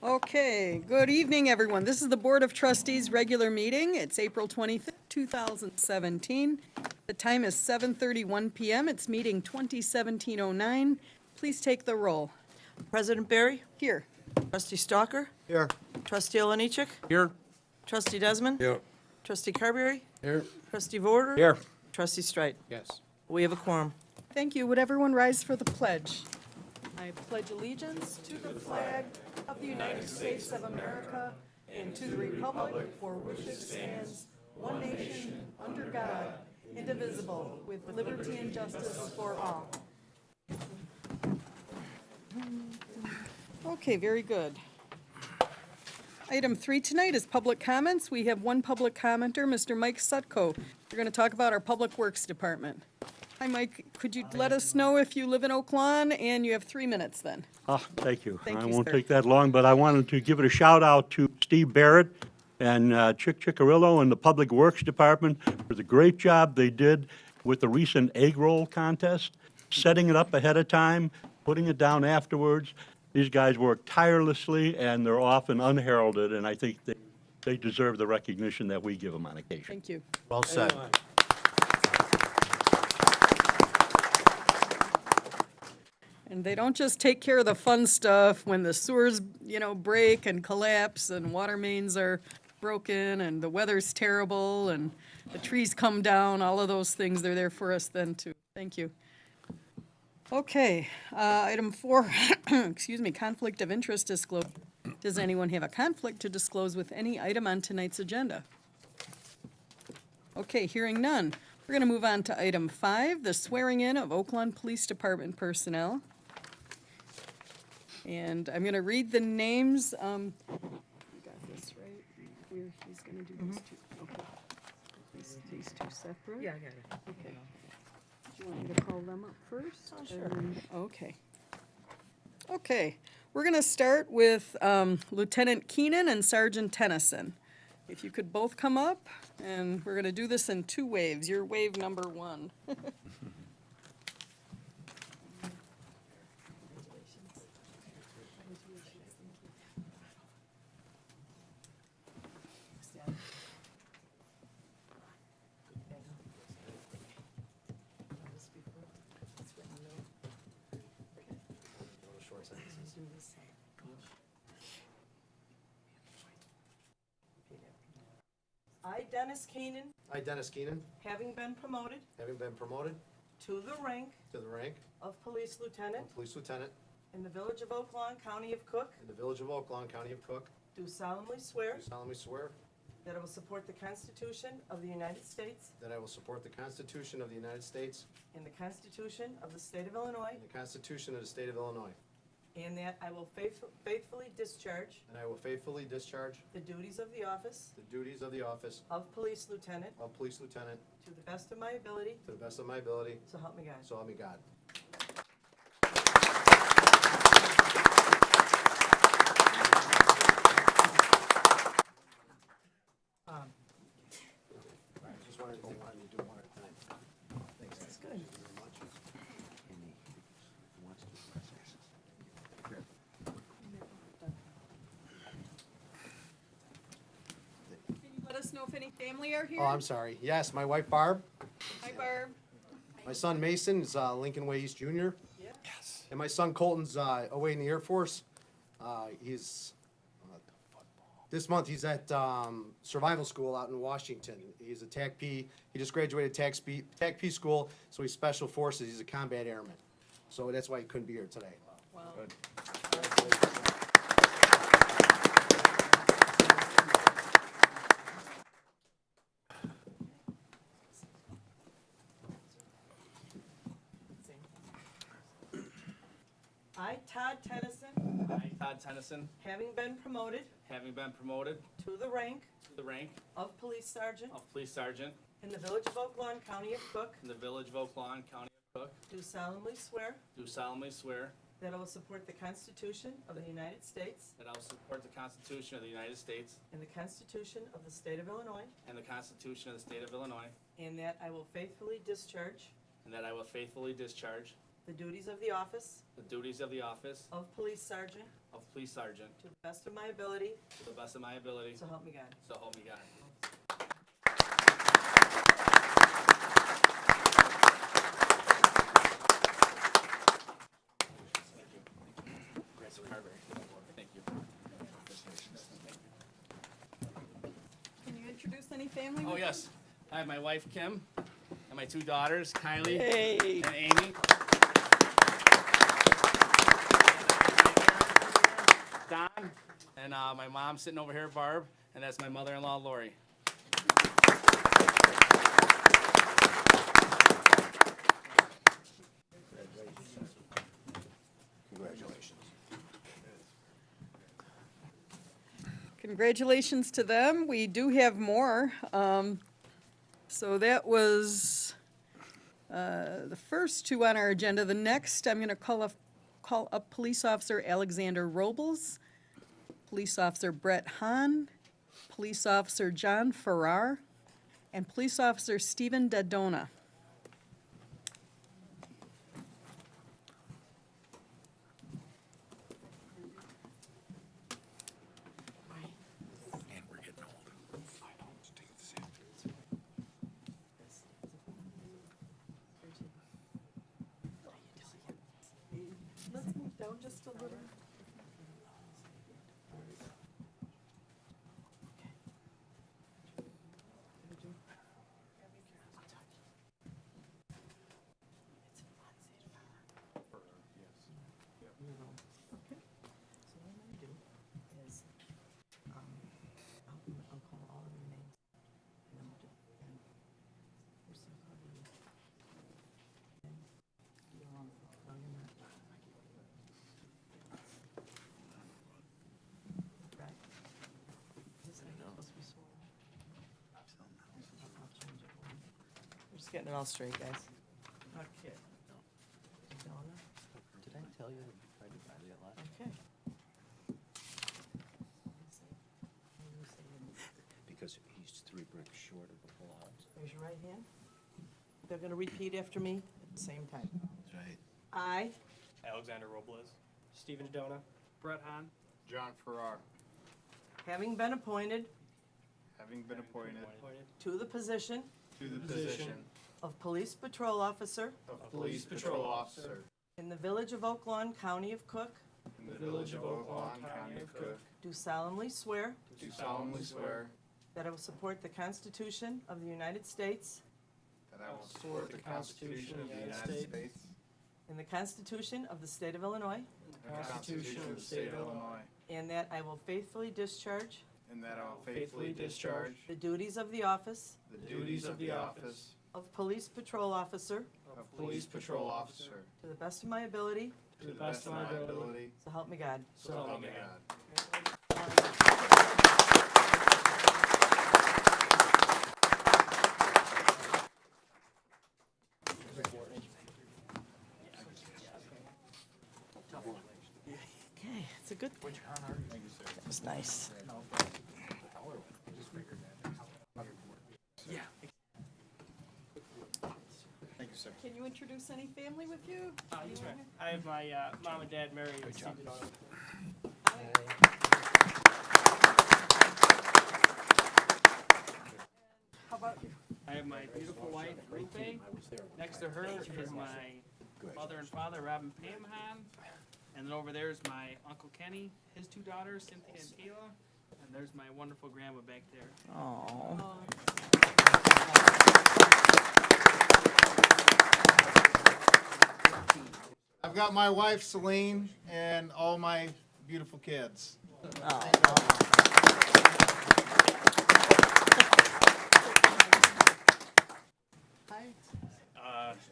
Okay, good evening, everyone. This is the Board of Trustees' regular meeting. It's April 25th, 2017. The time is 7:31 PM. It's meeting 2017-09. Please take the roll. President Barry? Here. Trustee Stalker? Here. Trustee Olenichek? Here. Trustee Desmond? Here. Trustee Carberry? Here. Trustee Vorder? Here. Trustee Streit? Yes. We have a quorum. Thank you. Would everyone rise for the pledge? I pledge allegiance to the flag of the United States of America and to the republic for which it stands, one nation, under God, indivisible, with liberty and justice for all. Okay, very good. Item 3 tonight is public comments. We have one public commenter, Mr. Mike Sutko. We're going to talk about our Public Works Department. Hi, Mike. Could you let us know if you live in Oak Lawn? And you have 3 minutes then. Thank you. Thank I you, won't sir. take that long, but I wanted to give it a shout out to Steve Barrett and Chick Chickarillo and the Public Works Department for the great job they did with the recent egg roll contest, setting it up ahead of time, putting it down afterwards. These guys work tirelessly, and they're often unheralded, and I think they deserve the recognition that we give them on occasion. Thank you. Well said. And they don't just take care of the fun stuff when the sewers, break and collapse and water mains are broken and the weather's terrible and the trees come down, all of those things, they're there for us then too. Thank you. Okay, item 4, excuse me, conflict of interest disclosure. Does anyone have a conflict to disclose with any item on tonight's agenda? Okay, hearing none. We're going to move on to item 5, the swearing in of Oak Lawn Police Department personnel. And I'm going to read the names. You got this, right? He's going to do these two. Okay. These two separate? Yeah, I got it. Okay. Do you want me to call them up first? Oh, sure. Okay. Okay, we're going to start with Lieutenant Keenan and Sergeant Tennyson. If you could both come up, and we're going to do this in 2 waves. You're wave number 1. I, Dennis Keenan, I, Dennis Keenan, having been promoted having been promoted to the rank to the rank of Police Lieutenant of Police Lieutenant in the Village of Oak Lawn, County of Cook, in the Village of Oak Lawn, County of Cook, do solemnly swear do solemnly swear that I will support the Constitution of the United States that I will support the Constitution of the United States and the Constitution of the State of Illinois, and the Constitution of the State of Illinois, and that I will faithfully discharge and I will faithfully discharge the duties of the office the duties of the office of Police Lieutenant of Police Lieutenant to the best of my ability, to the best of my ability, so help me God. so help me God. I just wondered if they wanted me to do one at a time. Thanks. That's good. Can you let us know if any family are here? Oh, I'm sorry. Yes, my wife Barb, Hi, Barb. my son Mason is Lincoln Way East Junior. Yeah. And my son Colton's away in the Air Force. He's this month he's at survival school out in Washington. He's a TAC P. He just graduated TAC P school, so he's Special Forces. He's a combat airman. So that's why he couldn't be here today. Wow. I, Todd Tennyson, I, Todd Tennyson, having been promoted having been promoted to the rank to the rank of Police Sergeant of Police Sergeant in the Village of Oak Lawn, County of Cook, in the Village of Oak Lawn, County of Cook, do solemnly swear do solemnly swear that I will support the Constitution of the United States that I will support the Constitution of the United States and the Constitution of the State of Illinois, and the Constitution of the State of Illinois, and that I will faithfully discharge and that I will faithfully discharge the duties of the office the duties of the office of Police Sergeant of police sergeant to the best of my ability, to the best of my ability, so help me God. so help me God. Thank you. Can you introduce any family? Oh, with yes. I have my wife, Kim, and my two daughters, Kylie Hey. and Amy. Don, and my mom sitting over here, Barb, and that's my mother-in-law, Lori. Congratulations to them. We do have more. So that was the first two on our agenda. The next, I'm going to call up Police Officer Alexander Robles, Police Officer Brett Hahn, Police Officer John Farrar, and Police Officer Stephen Dadona. Let's move down just a little. I'll call all of your names. And then we'll do, and first I'll call you. Then you're on, no, you're not. Right. This is supposed to be sworn. I'll change it. We're just getting it all straight, guys. Okay. Donna? Did I tell you I divided it last? Okay. Because he's 3 bricks short of the full house. Raise your right hand. They're gonna repeat after me at the same time. That's right. I Alexander Robles, Stephen Dodona, Brett Hahn, John Farrar, having been appointed having been appointed to the position to the position of Police Patrol Officer of Police Patrol Officer in the Village of Oak Lawn, County of Cook, in the Village of Oak Lawn, County of Cook, do solemnly swear do solemnly swear that I will support the Constitution of the United States that I will support the Constitution of the United States and the Constitution of the State of Illinois, and the Constitution of the State of Illinois, and that I will faithfully discharge and that I will faithfully discharge the duties of the office the duties of the office of Police Patrol Officer of Police Patrol Officer to the best of my ability, to the best of my ability, so help me God. so help me God. Okay, it's a good thing. That was nice. Thank you, sir. Can you introduce any family with you? That's right. I have my mom and dad, Mary and Stephen Dodona. How about you? I have my beautiful wife, Rupe. Next to her is my mother and father, Rob and Pam Hahn. And then over there is my Uncle Kenny, his 2 daughters, Cynthia and Kayla. And there's my wonderful grandma back there. Oh. I've got my wife Celine and all my beautiful kids.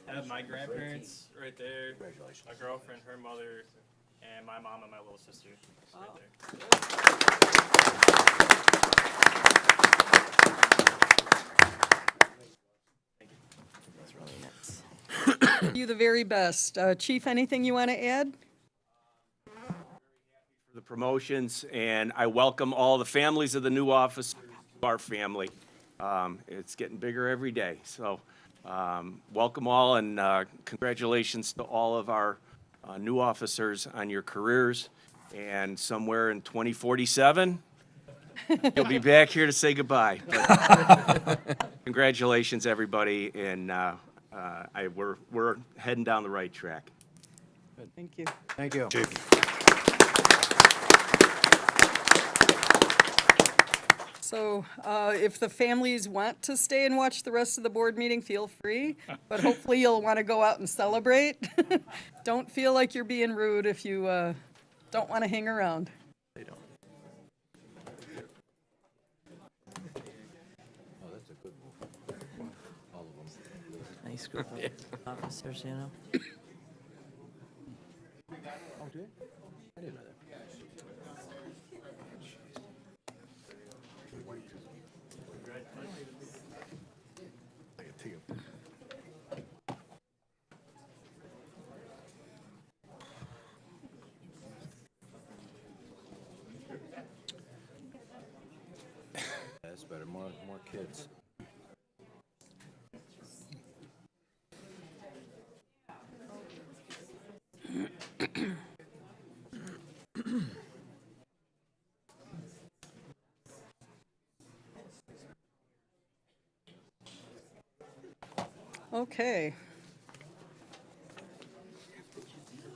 I have my grandparents right there. Congratulations. My girlfriend, her mother, and my mom and my little sister right there. That's really nice. You the very best. Chief, anything you want to add? The promotions, and I welcome all the families of the new officers to our family. It's getting bigger every day, so welcome all, and congratulations to all of our new officers on your careers. And somewhere in 2047, you'll be back here to say goodbye. But congratulations, everybody, and we're heading down the right track. Thank you. Thank you. So if the families want to stay and watch the rest of the board meeting, feel free, but hopefully you'll want to go out and celebrate. Don't feel like you're being rude if you don't want to hang around. Nice group of officers, you know? That's better, more kids. Okay.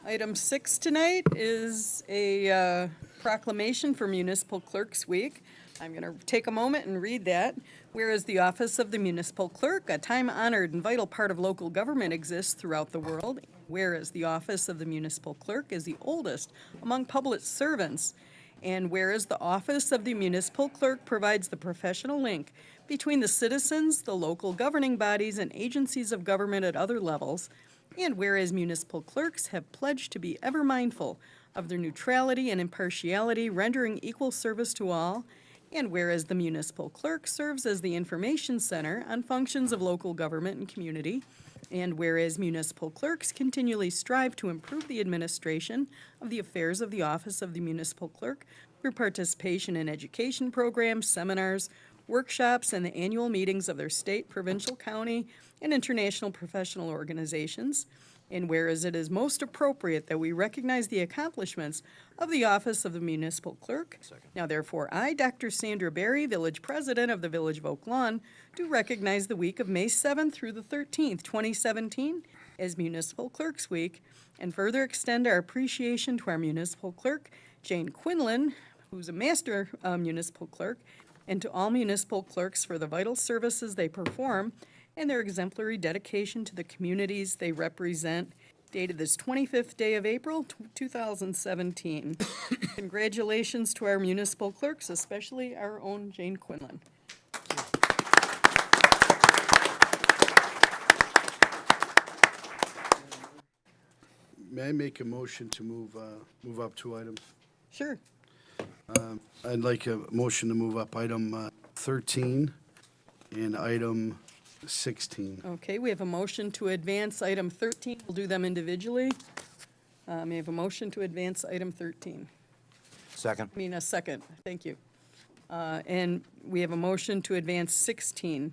Item 6 tonight is a proclamation for Municipal Clerks Week. I'm going to take a moment and read that. Whereas the office of the municipal clerk, a time-honored and vital part of local government, exists throughout the world. Whereas the office of the municipal clerk is the oldest among public servants. And whereas the office of the municipal clerk provides the professional link between the citizens, the local governing bodies, and agencies of government at other levels. And whereas municipal clerks have pledged to be ever mindful of their neutrality and impartiality, rendering equal service to all. And whereas the municipal clerk serves as the information center on functions of local government and community. And whereas municipal clerks continually strive to improve the administration of the affairs of the office of the municipal clerk through participation in education programs, seminars, workshops, and the annual meetings of their state, provincial, county, and international professional organizations. And whereas it is most appropriate that we recognize the accomplishments of the office of the municipal clerk. Now therefore, I, Dr. Sandra Berry, Village President of the Village of Oak Lawn, do recognize the week of May 7th through the 13th, 2017 as Municipal Clerks Week, and further extend our appreciation to our municipal clerk, Jane Quinlan, who's a master municipal clerk, and to all municipal clerks for the vital services they perform and their exemplary dedication to the communities they represent, dated this 25th day of April, 2017. Congratulations to our municipal clerks, especially our own Jane Quinlan. May I make a motion to move up two items? Sure. I'd like a motion to move up item 13 and item 16. Okay, we have a motion to advance item 13. We'll do them individually. May I have a motion to advance item 13? Second. I mean, a second. Thank you. And we have a motion to advance 16.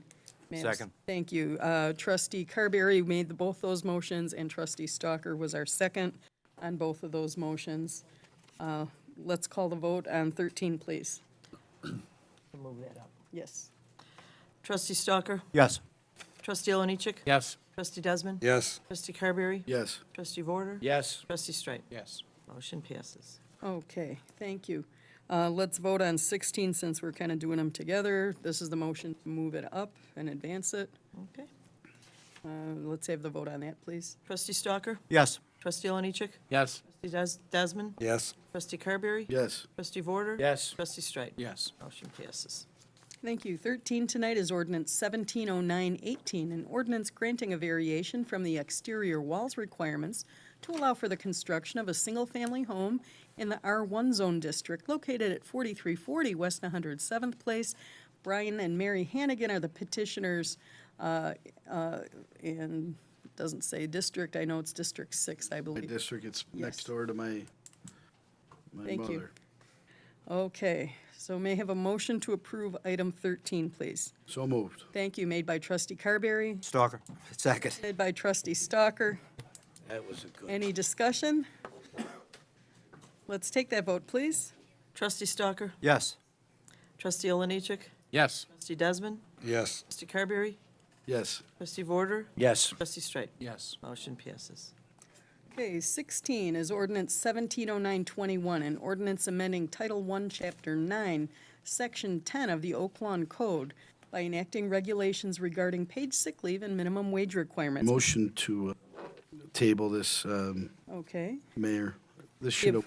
May I have a Second. Thank you. Trustee Carberry made both those motions, and trustee Stalker was our second on both of those motions. Let's call the vote on 13, please. To move that up. Yes. Trustee Stalker? Yes. Trustee Oliniechek? Yes. Trustee Desmond? Yes. Trustee Carberry? Yes. Trustee Vorder? Yes. Trustee Strike? Yes. Motion passes. Okay, thank you. Let's vote on 16 since we're kind of doing them together. This is the motion to move it up and advance it. Okay. Let's have the vote on that, please. Trustee Stalker? Yes. Trustee Oliniechek? Yes. Trustee Desmond? Yes. Trustee Carberry? Yes. Trustee Vorder? Yes. Trustee Strike? Yes. Motion passes. Thank you. 13 tonight is ordinance 170918, an ordinance granting a variation from the exterior walls requirements to allow for the construction of a single-family home in the R1 zone district located at 4340 West 107th Place. Brian and Mary Hannigan are the petitioners, and it doesn't say district. I know it's District 6, I My believe. district, it's Yes. next door to my Thank you. mother. Okay, so may I have a motion to approve item 13, please? So moved. Thank you. Made by trustee Carberry, Stalker. Second. seconded by trustee Stalker. That was a good. Any discussion? let's take that vote, please. Trustee Stalker? Yes. Trustee Oliniechek? Yes. Trustee Desmond? Yes. Trustee Carberry? Yes. Trustee Vorder? Yes. Trustee Strike? Yes. Motion passes. Okay, 16 is ordinance 170921, an ordinance amending Title I, Chapter 9, Section 10 of the Oak Lawn Code by enacting regulations regarding paid sick leave and minimum wage requirements. Motion to table this, Okay, Mayor. This should have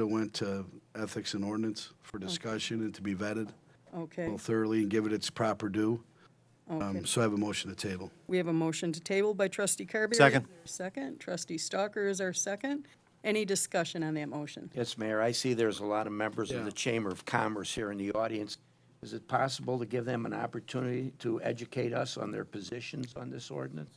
went to Ethics and Ordinance for discussion and to be vetted okay, well thoroughly and give it its proper due. okay. So I have a motion to table. We have a motion to table by trustee Carberry. Second. Second, trustee Stalker is our second. Any discussion on that motion? Yes, Mayor, I see there's a lot of members Yeah. of the Chamber of Commerce here in the audience. Is it possible to give them an opportunity to educate us on their positions on this ordinance?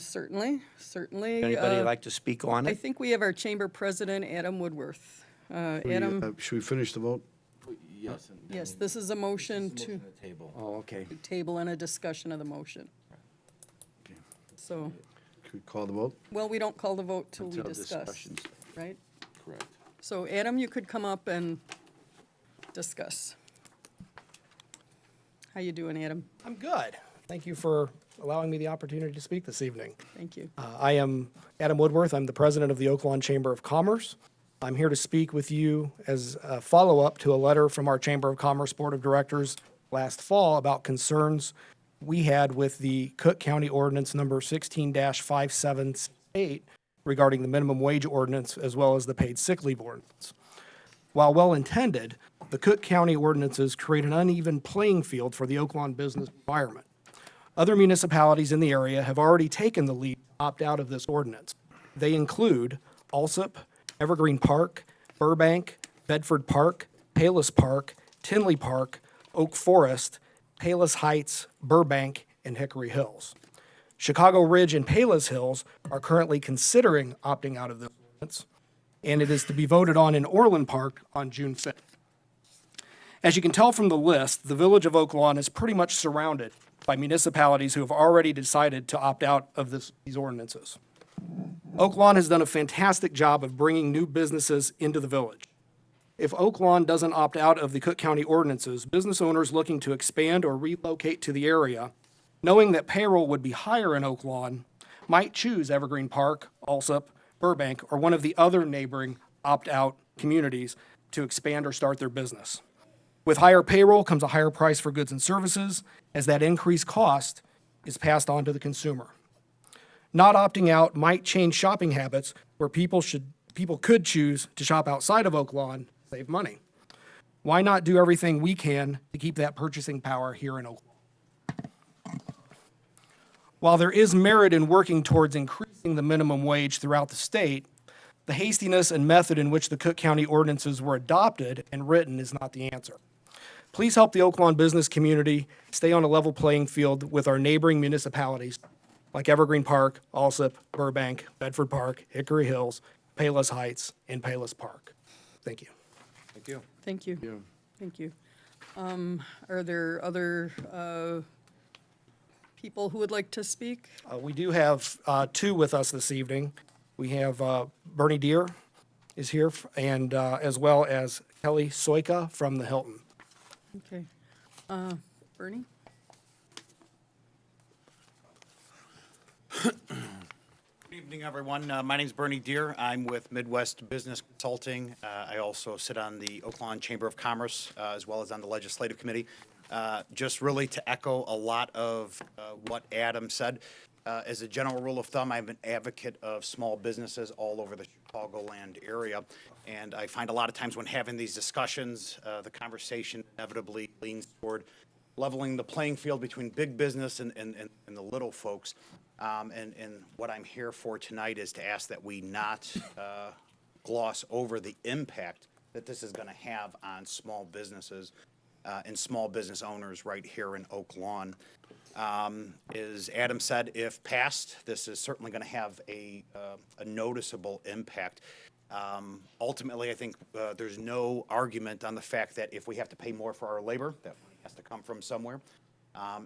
Certainly, certainly. Anybody like to speak on I it? think we have our chamber president, Adam Woodworth. Adam, Should we finish the vote? Yes. yes, this is a motion to Oh, okay. table and a discussion of the motion. So, Could we call the vote? well, we don't call the vote till we Until discuss, discussions. right? Correct. So Adam, you could come up and discuss. How you doing, Adam? I'm good. Thank you for allowing me the opportunity to speak this evening. Thank you. I am Adam Woodworth. I'm the president of the Oak Lawn Chamber of Commerce. I'm here to speak with you as a follow-up to a letter from our Chamber of Commerce Board of Directors last fall about concerns we had with the Cook County Ordinance number 16-578 regarding the minimum wage ordinance as well as the paid sick leave ordinance. While well-intended, the Cook County ordinances create an uneven playing field for the Oak Lawn business environment. Other municipalities in the area have already taken the lead to opt out of this ordinance. They include Alsip, Evergreen Park, Burbank, Bedford Park, Palos Park, Tinley Park, Oak Forest, Palos Heights, Burbank, and Hickory Hills. Chicago Ridge and Palos Hills are currently considering opting out of this ordinance, and it is to be voted on in Orland Park on June 5th. As you can tell from the list, the village of Oak Lawn is pretty much surrounded by municipalities who have already decided to opt out of these ordinances. Oak Lawn has done a fantastic job of bringing new businesses into the village. If Oak Lawn doesn't opt out of the Cook County ordinances, business owners looking to expand or relocate to the area, knowing that payroll would be higher in Oak Lawn, might choose Evergreen Park, Alsip, Burbank, or one of the other neighboring opt-out communities to expand or start their business. With higher payroll comes a higher price for goods and services, as that increased cost is passed on to the consumer. Not opting out might change shopping habits where people could choose to shop outside of Oak Lawn, save money. Why not do everything we can to keep that purchasing power here in Oak Lawn? While there is merit in working towards increasing the minimum wage throughout the state, the hastiness and method in which the Cook County ordinances were adopted and written is not the answer. Please help the Oak Lawn business community stay on a level playing field with our neighboring municipalities like Evergreen Park, Alsip, Burbank, Bedford Park, Hickory Hills, Palos Heights, and Palos Park. Thank you. Thank you. Thank you. Thank you. Are there other people who would like to speak? We do have two with us this evening. We have Bernie Deere is here, and as well as Kelly Soika from the Hilton. Okay. Bernie? Good evening, everyone. My name's Bernie Deere. I'm with Midwest Business Consulting. I also sit on the Oak Lawn Chamber of Commerce, as well as on the Legislative Committee. Just really to echo a lot of what Adam said. As a general rule of thumb, I'm an advocate of small businesses all over the Chicagoland area. And I find a lot of times when having these discussions, the conversation inevitably leans toward leveling the playing field between big business and the little folks. And what I'm here for tonight is to ask that we not gloss over the impact that this is going to have on small businesses and small business owners right here in Oak Lawn. As Adam said, if passed, this is certainly going to have a noticeable impact. Ultimately, I think there's no argument on the fact that if we have to pay more for our labor, that money has to come from somewhere.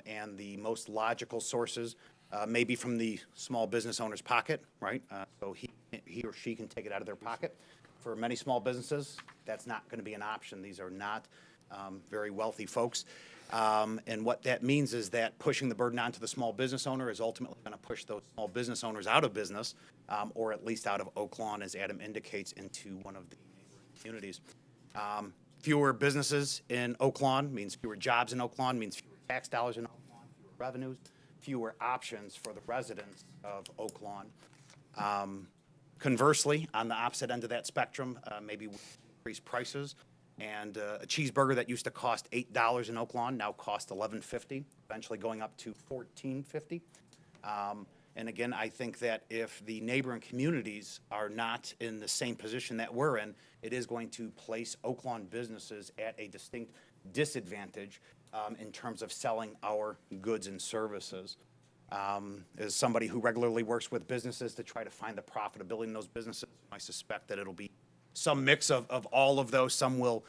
And the most logical sources may be from the small business owner's pocket, right? So he or she can take it out of their pocket. For many small businesses, that's not going to be an option. These are not very wealthy folks. And what that means is that pushing the burden onto the small business owner is ultimately going to push those small business owners out of business, or at least out of Oak Lawn, as Adam indicates, into one of the neighboring communities. Fewer businesses in Oak Lawn means fewer jobs in Oak Lawn, means fewer tax dollars in Oak Lawn, fewer revenues, fewer options for the residents of Oak Lawn. Conversely, on the opposite end of that spectrum, maybe we increase prices, and a cheeseburger that used to cost $8 in Oak Lawn now costs $11.50, eventually going up to $14.50. And again, I think that if the neighboring communities are not in the same position that we're in, it is going to place Oak Lawn businesses at a distinct disadvantage in terms of selling our goods and services. As somebody who regularly works with businesses to try to find the profitability in those businesses, I suspect that it'll be some mix of all of those. Some will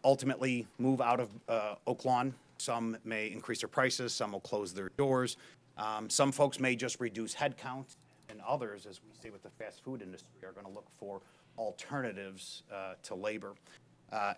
ultimately move out of Oak Lawn. Some may increase their prices. Some will close their doors. Some folks may just reduce headcount, and others, as we see with the fast food industry, are going to look for alternatives to labor.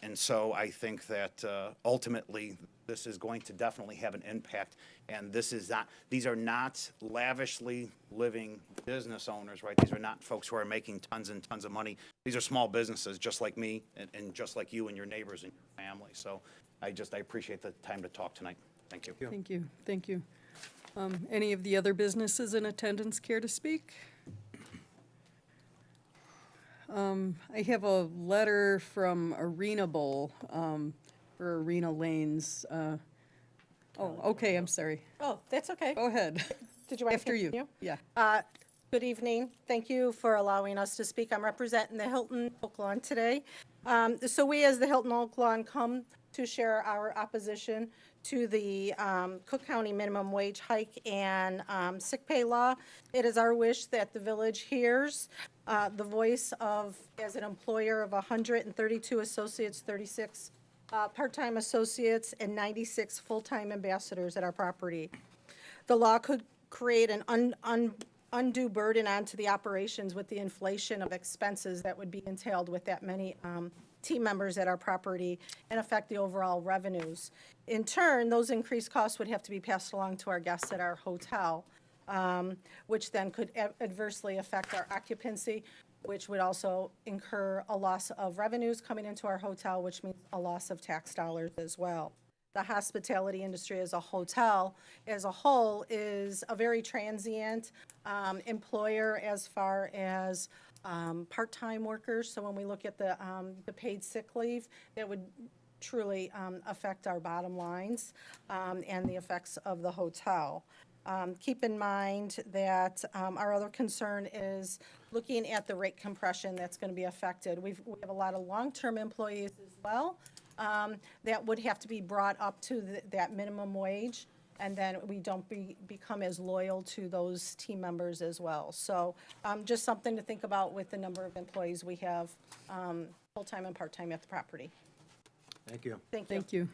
And so I think that ultimately this is going to definitely have an impact. And these are not lavishly living business owners, right? These are not folks who are making tons and tons of money. These are small businesses just like me and just like you and your neighbors and your family. So I appreciate the time to talk tonight. Thank you. Thank you, thank you. Any of the other businesses in attendance care to speak? I have a letter from Arena Bowl, for Arena Lanes. Oh, okay, I'm sorry. Oh, that's okay. Go ahead. Did you want to After you. continue? Yeah. Good evening. Thank you for allowing us to speak. I'm representing the Hilton Oak Lawn today. So we, as the Hilton Oak Lawn, come to share our opposition to the Cook County minimum wage hike and sick pay law. It is our wish that the village hears the voice of, as an employer of 132 associates, 36 part-time associates, and 96 full-time ambassadors at our property. The law could create an undue burden onto the operations with the inflation of expenses that would be entailed with that many team members at our property and affect the overall revenues. In turn, those increased costs would have to be passed along to our guests at our hotel, which then could adversely affect our occupancy, which would also incur a loss of revenues coming into our hotel, which means a loss of tax dollars as well. The hospitality industry as a hotel, as a whole, is a very transient employer as far as part-time workers. So when we look at the paid sick leave, that would truly affect our bottom lines and the effects of the hotel. Keep in mind that our other concern is looking at the rate compression that's going to be affected. We have a lot of long-term employees as well that would have to be brought up to that minimum wage, and then we don't become as loyal to those team members as well. So just something to think about with the number of employees we have, full-time and part-time at the property. Thank you. Thank you. Thank you.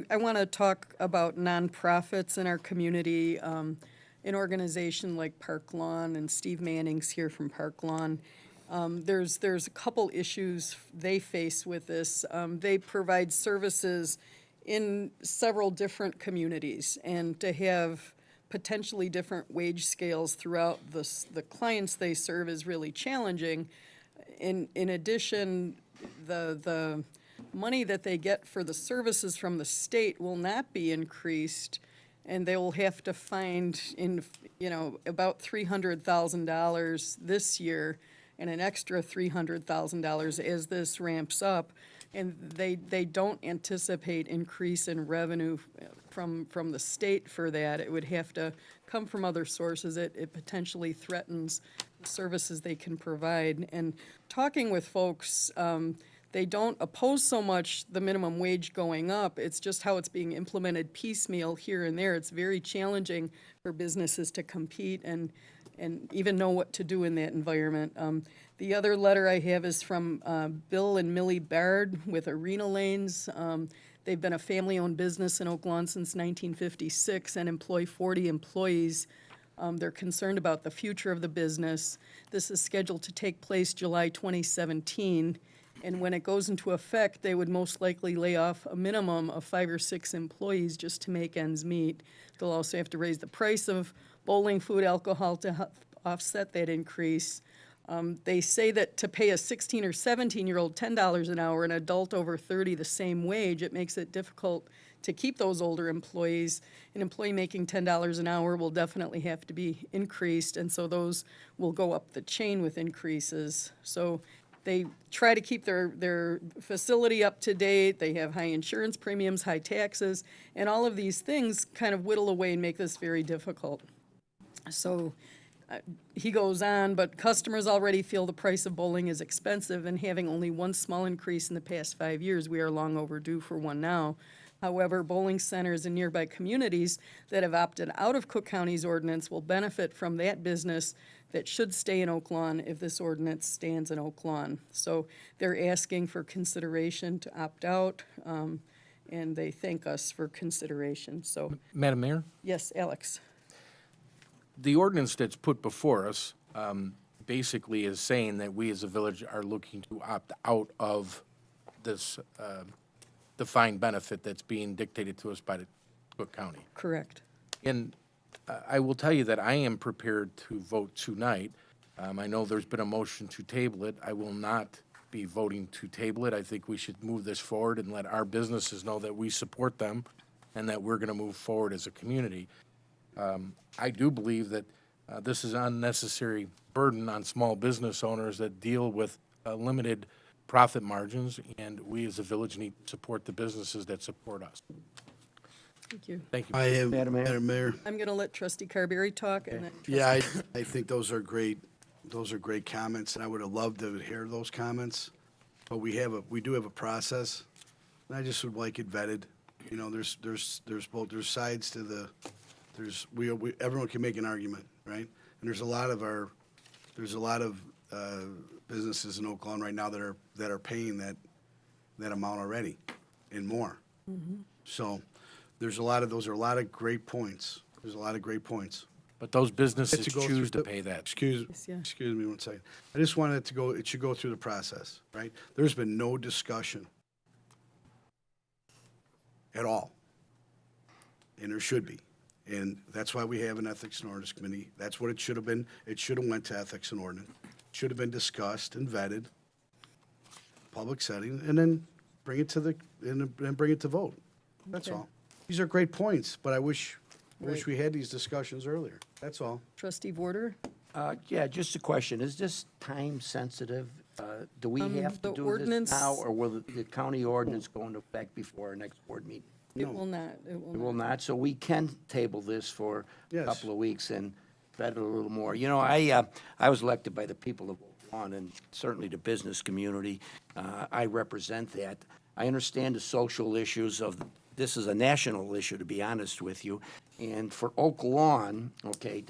I want to talk about nonprofits in our community, an organization like Park Lawn, and Steve Manning's here from Park Lawn. There's a couple issues they face with this. They provide services in several different communities, and to have potentially different wage scales throughout the clients they serve is really challenging. In addition, the money that they get for the services from the state will not be increased, and they will have to find about $300,000 this year and an extra $300,000 as this ramps up. And they don't anticipate increase in revenue from the state for that. It would have to come from other sources. It potentially threatens the services they can provide. And talking with folks, they don't oppose so much the minimum wage going up. It's just how it's being implemented piecemeal here and there. It's very challenging for businesses to compete and even know what to do in that environment. The other letter I have is from Bill and Millie Baird with Arena Lanes. They've been a family-owned business in Oak Lawn since 1956 and employ 40 employees. They're concerned about the future of the business. This is scheduled to take place July 2017, and when it goes into effect, they would most likely lay off a minimum of 5 or 6 employees just to make ends meet. They'll also have to raise the price of bowling, food, alcohol to offset that increase. They say that to pay a 16 or 17-year-old $10 an hour, an adult over 30 the same wage, it makes it difficult to keep those older employees. An employee making $10 an hour will definitely have to be increased, and so those will go up the chain with increases. So they try to keep their facility up to date. They have high insurance premiums, high taxes, and all of these things kind of whittle away and make this very difficult. So he goes on, but customers already feel the price of bowling is expensive, and having only one small increase in the past 5 years, we are long overdue for one now. However, bowling centers in nearby communities that have opted out of Cook County's ordinance will benefit from that business that should stay in Oak Lawn if this ordinance stands in Oak Lawn. So they're asking for consideration to opt out, and they thank us for consideration. So, Madam Mayor, yes, Alex. the ordinance that's put before us basically is saying that we as a village are looking to opt out of this defined benefit that's being dictated to us by the Cook County. Correct. And I will tell you that I am prepared to vote tonight. I know there's been a motion to table it. I will not be voting to table it. I think we should move this forward and let our businesses know that we support them and that we're going to move forward as a community. I do believe that this is an unnecessary burden on small business owners that deal with limited profit margins, and we as a village need to support the businesses that support us. Thank you. Thank you. I have, Madam Mayor. I'm going to let Trustee Carberry talk, and then Yeah, I think those are great comments, and I would have loved to hear those comments. But we do have a process, and I just would like it vetted. You know, there's there's sides to the, everyone can make an argument, right? And there's a lot of businesses in Oak Lawn right now that are paying that amount already and more. So those are a lot of great points. There's a lot of great points. But those businesses To go choose through to pay that. Excuse me one second. I just wanted it should go through the process, right? There's been no discussion at all. And there should be. And that's why we have an Ethics and Ordinance Committee. That's what it should have been. It should have went to Ethics and Ordinance. It should have been discussed and vetted, public setting, and then bring it to vote. That's Okay. all. These are great points, but I wish Right. we had these discussions earlier. That's all. Trustee Vorder? Yeah, just a question. Is this time sensitive? Do we have to the do ordinance- this now, or will the county ordinance go into effect before our next board meeting? It will not, it It will will not. not, so we can table this for a Yes. couple of weeks and vet it a little more. You know, I was elected by the people of Oak Lawn and certainly the business community. I represent that. I understand the social issues of, this is a national issue, to be honest with you. And for Oak Lawn, okay,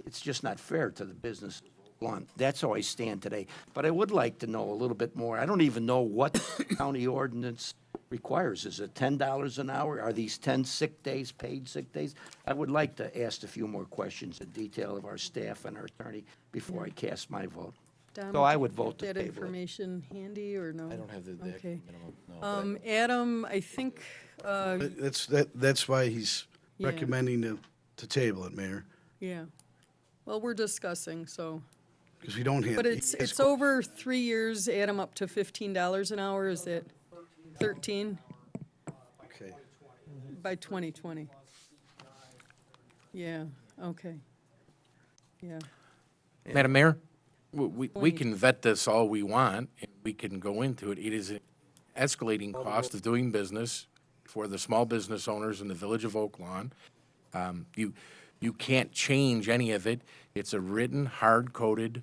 it's just not fair to the business of Oak Lawn. That's how I stand today. But I would like to know a little bit more. I don't even know what the county ordinance requires. Is it $10 an hour? Are these 10 sick days, paid sick days? I would like to ask a few more questions in detail of our staff and our attorney before I cast my vote. Dom, So I would vote to that table it. information handy, or no? I don't have the Okay. minimum, no. Adam, I think, That's why he's Yeah. recommending to table it, Mayor, yeah. Well, we're discussing, so. because we don't have. But it's over 3 years, Adam, up to $15 an hour, is it 13 Okay. by 2020? Yeah, okay. Yeah, Madam Mayor, we can vet this all we want, and we can go into it. It is an escalating cost of doing business for the small business owners in the village of Oak Lawn. You can't change any of it. It's a written, hard-coded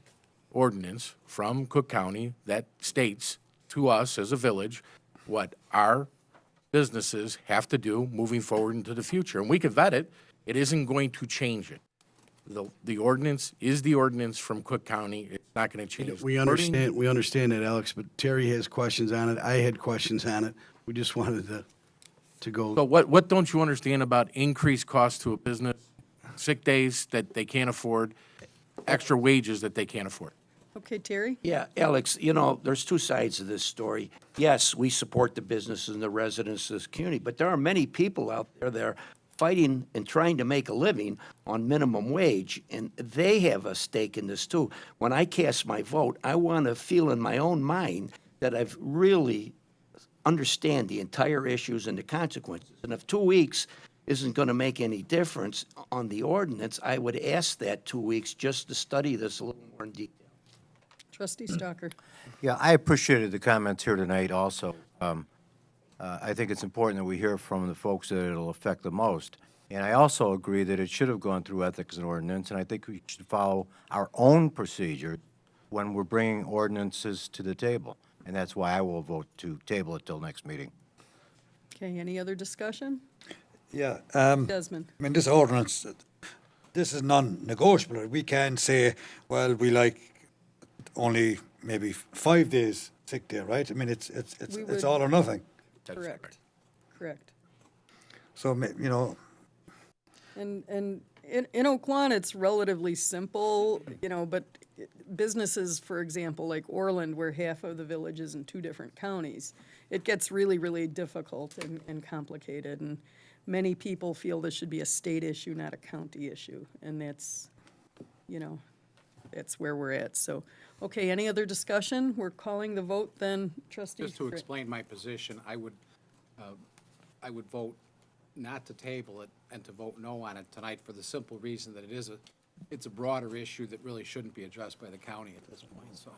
ordinance from Cook County that states to us as a village what our businesses have to do moving forward into the future. And we can vet it. It isn't going to change it. The ordinance is the ordinance from Cook County. It's not going to change. We understand that, Alex, but Terry has questions on it. I had questions on it. We just wanted to go. So what don't you understand about increased cost to a business sick days that they can't afford, extra wages that they can't afford. Okay, Terry? Yeah, Alex, you know, there's two sides of this story. Yes, we support the businesses and the residents of this community, but there are many people out there that are fighting and trying to make a living on minimum wage, and they have a stake in this too. When I cast my vote, I want to feel in my own mind that I've really understand the entire issues and the consequences. And if 2 weeks isn't going to make any difference on the ordinance, I would ask that 2 weeks just to study this a little more in detail. Trustee Stalker? Yeah, I appreciated the comments here tonight also. I think it's important that we hear from the folks that it'll affect the most. And I also agree that it should have gone through ethics and ordinance, and I think we should follow our own procedure when we're bringing ordinances to the table. And that's why I will vote to table it till next meeting. Okay, any other discussion? Yeah, Desmond? I mean, this ordinance, this is non-negotiable. We can't say, well, we like only maybe 5 days sick day, right? I mean, it's We would- all or nothing. Correct. Correct. So, you know, And in Oak Lawn, it's relatively simple, you know, but businesses, for example, like Orland, where half of the village is in 2 different counties, it gets really, really difficult and complicated. And many people feel this should be a state issue, not a county issue. And that's, you know, that's where we're at. So, okay, any other discussion? We're calling the vote then, trustee? Just to explain my position, I would vote not to table it and to vote no on it tonight for the simple reason that it's a broader issue that really shouldn't be addressed by the county at this point, so.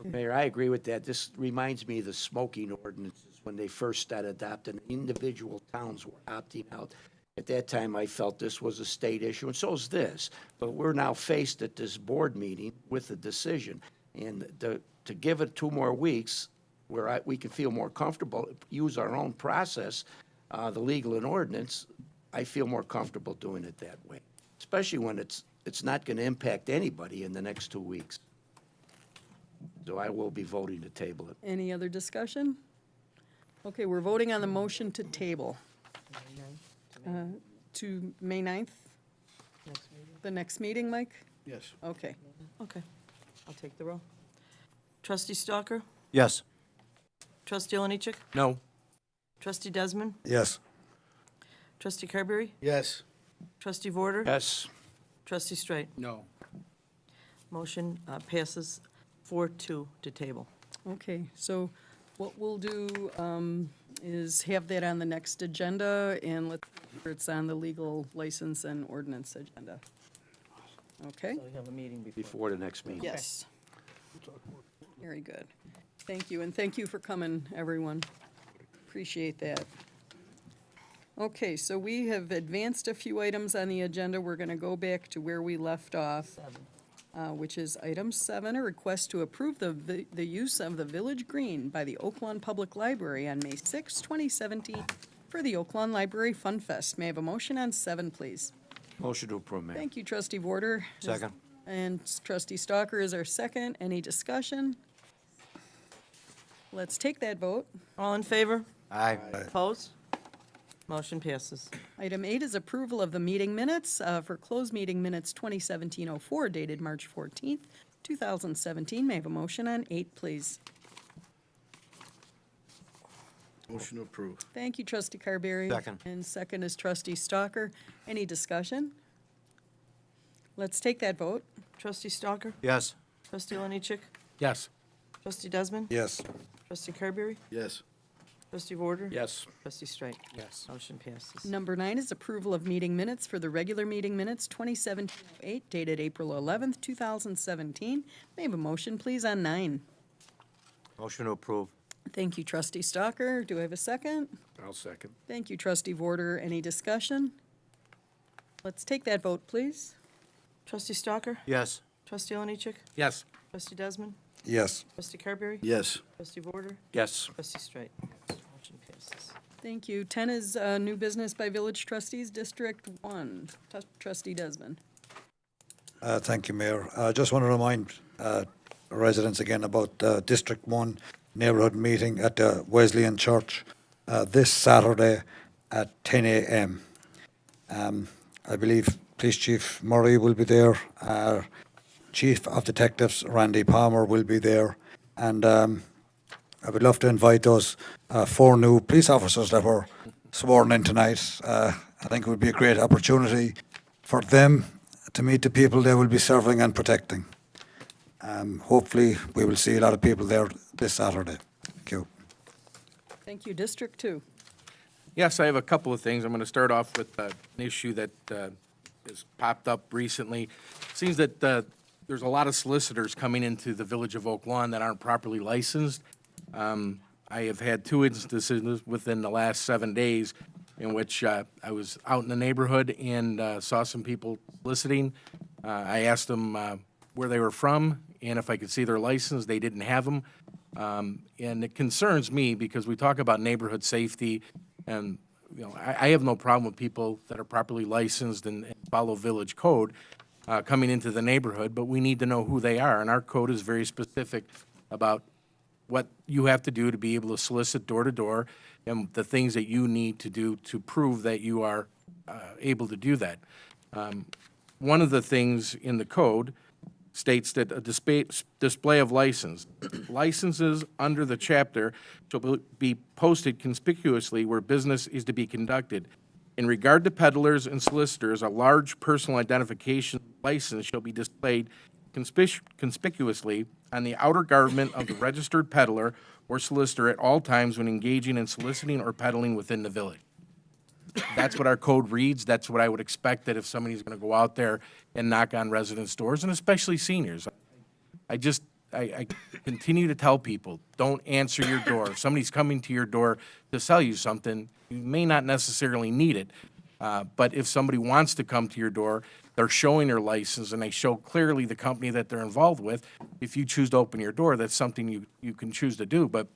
Mayor, I agree with that. This reminds me of the smoking ordinances when they first started adopting. Individual towns were opting out. At that time, I felt this was a state issue, and so is this. But we're now faced at this board meeting with a decision. And to give it 2 more weeks where we can feel more comfortable, use our own process, the legal and ordinance, I feel more comfortable doing it that way, especially when it's not going to impact anybody in the next 2 weeks. So I will be voting to table it. Any other discussion? Okay, we're voting on the motion to table. To May 9th? The next meeting, Mike? Yes. Okay. Okay, I'll take the roll. Trustee Stalker? Yes. Trustee Oliniechek? No. Trustee Desmond? yes. Trustee Carberry? Yes. Trustee Vorder? Yes. Trustee Straight? No. Motion passes 4-2 to table. Okay, so what we'll do is have that on the next agenda, and let's make sure it's on the legal license and ordinance agenda. Okay? So we have a meeting before. Before the next meeting. Yes. Very good. Thank you, and thank you for coming, everyone. Appreciate that. Okay, so we have advanced a few items on the agenda. We're going to go back to where we left off, which is item 7, a request to approve the use of the Village Green by the Oak Lawn Public Library on May 6, 2017, for the Oak Lawn Library Fun Fest. May I have a motion on 7, please? Motion to approve, Mayor. Thank you, trustee Vorder. Second. And trustee Stalker is our second. Any discussion? Let's take that vote. All in favor? Aye. Opposed? Motion passes. Item 8 is approval of the meeting minutes for closed meeting minutes 2017-04 dated March 14th, 2017. May I have a motion on 8, please? Motion to approve. Thank you, trustee Carberry. Second. And second is trustee Stalker. Any discussion? Let's take that vote. Trustee Stalker? Yes. Trustee Oliniechek? Yes. Trustee Desmond? Yes. Trustee Carberry? Yes. Trustee Vorder? Yes. Trustee Straight? Yes. Motion passes. Number 9 is approval of meeting minutes for the regular meeting minutes 2017-08 dated April 11th, 2017. May I have a motion, please, on 9? Motion to approve. Thank you, trustee Stalker. Do I have a second? I'll second. Thank you, trustee Vorder. Any discussion? Let's take that vote, please. Trustee Stalker? Yes. Trustee Oliniechek? Yes. Trustee Desmond? Yes. Trustee Carberry? Yes. Trustee Vorder? Yes. Trustee Straight? Motion passes. Thank you. 10 is new business by village trustees, District 1. Trustee Desmond. Thank you, Mayor. I just want to remind residents again about District 1 neighbourhood meeting at the Wesleyan Church this Saturday at 10 a.m. I believe Police Chief Murray will be there. Our Chief of Detectives, Randy Palmer, will be there. And I would love to invite those 4 new police officers that were sworn in tonight. I think it would be a great opportunity for them to meet the people they will be serving and protecting. Hopefully, we will see a lot of people there this Saturday. Thank you. Thank you, District 2. Yes, I have a couple of things. I'm going to start off with an issue that has popped up recently. It seems that there's a lot of solicitors coming into the Village of Oak Lawn that aren't properly licensed. I have had 2 instances within the last 7 days in which I was out in the neighborhood and saw some people soliciting. I asked them where they were from and if I could see their license. They didn't have them. And it concerns me because we talk about neighborhood safety, and I have no problem with people that are properly licensed and follow village code coming into the neighborhood, but we need to know who they are, and our code is very specific about what you have to do to be able to solicit door to door and the things that you need to do to prove that you are able to do that. One of the things in the code states that a display of licenses under the chapter shall be posted conspicuously where business is to be conducted. In regard to peddlers and solicitors, a large personal identification license shall be displayed conspicuously on the outer garment of the registered peddler or solicitor at all times when engaging in soliciting or peddling within the village. That's what our code reads. That's what I would expect, that if somebody's going to go out there and knock on residents' doors, and especially seniors. I continue to tell people, don't answer your door. If somebody's coming to your door to sell you something, you may not necessarily need it. But if somebody wants to come to your door, they're showing their license and they show clearly the company that they're involved with. If you choose to open your door, that's something you can choose to do. But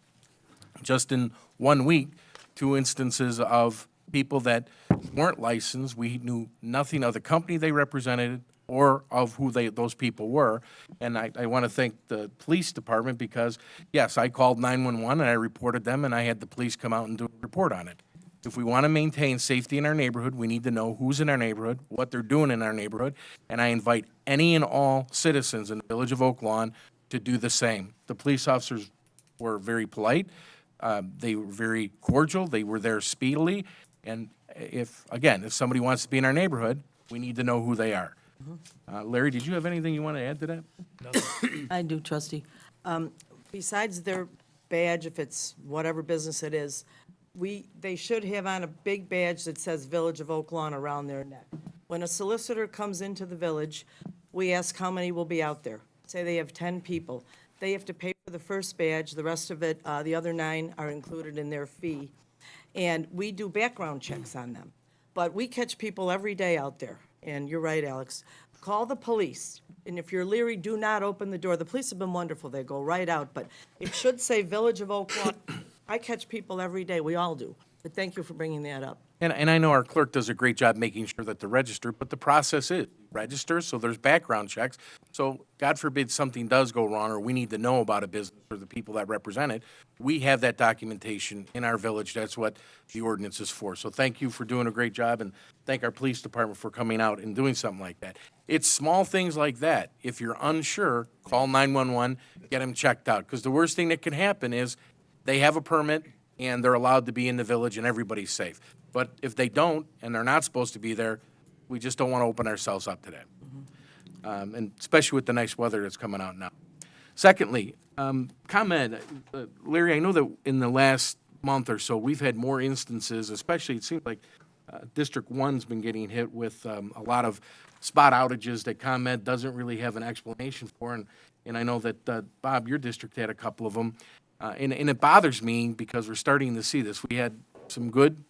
just in 1 week, 2 instances of people that weren't licensed. We knew nothing of the company they represented or of who those people were. And I want to thank the police department because, yes, I called 911 and I reported them, and I had the police come out and do a report on it. If we want to maintain safety in our neighborhood, we need to know who's in our neighborhood, what they're doing in our neighborhood, and I invite any and all citizens in the Village of Oak Lawn to do the same. The police officers were very polite. They were very cordial. They were there speedily. And if somebody wants to be in our neighborhood, we need to know who they are. Larry, did you have anything you want to add to that? I do, trustee. Besides their badge, if it's whatever business it is, they should have on a big badge that says Village of Oak Lawn around their neck. When a solicitor comes into the village, we ask how many will be out there. Say they have 10 people. They have to pay for the first badge. The rest of it, the other 9 are included in their fee. And we do background checks on them. But we catch people every day out there. And you're right, Alex. Call the police. And if you're leery, do not open the door. The police have been wonderful. They go right out. But it should say Village of Oak Lawn. I catch people every day. We all do. But thank you for bringing that up. And I know our clerk does a great job making sure that they're registered, but the process is register, so there's background checks. So God forbid something does go wrong or we need to know about a business or the people that represent it, we have that documentation in our village. That's what the ordinance is for. So thank you for doing a great job, and thank our police department for coming out and doing something like that. It's small things like that. If you're unsure, call 911, get them checked out. Because the worst thing that can happen is they have a permit and they're allowed to be in the village and everybody's safe. But if they don't, and they're not supposed to be there, we just don't want to open ourselves up to that. And especially with the nice weather that's coming out now. Secondly, comment, Larry, I know that in the last month or so, we've had more instances, especially it seems like District 1's been getting hit with a lot of spot outages that ComEd doesn't really have an explanation for. And I know that, Bob, your district had a couple of them. And it bothers me because we're starting to see this. We had some good